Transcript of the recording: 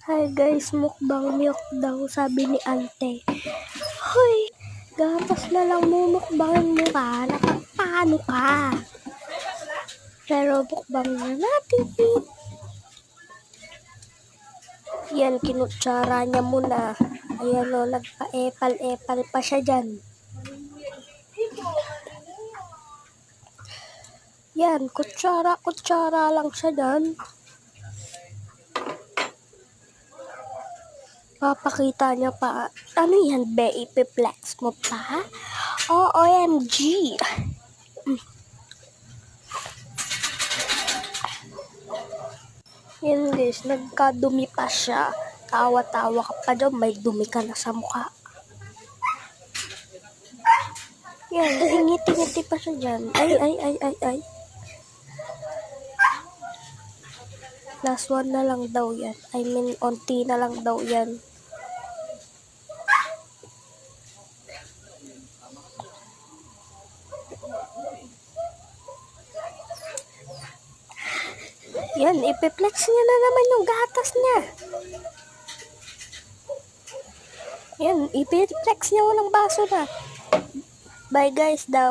Hi guys, mukbang milk daw, sabi ni ante. Hoy, gatas na lang mumukbangin mo ka, nakapano ka? Pero mukbang na natin. Yan, kinutsara niya muna. Ayan o, nagpa-epal-epal pa siya dyan. Yan, kutsara lang siya dyan. Papakita niya pa. Ano yan, be? Ipiplex mo pa? OMG! Yan guys, nagkadumi pa siya. Tawa-tawa ka pa dyan, may dumi ka na sa mukha. Yan, ngiti-ngiti pa siya dyan. Ay. Last one na lang daw yan. I mean, onti na lang daw yan. Yan, ipiplex niya na naman yung gatas niya. Yan, ipiplex niya walang baso na. Bye guys daw.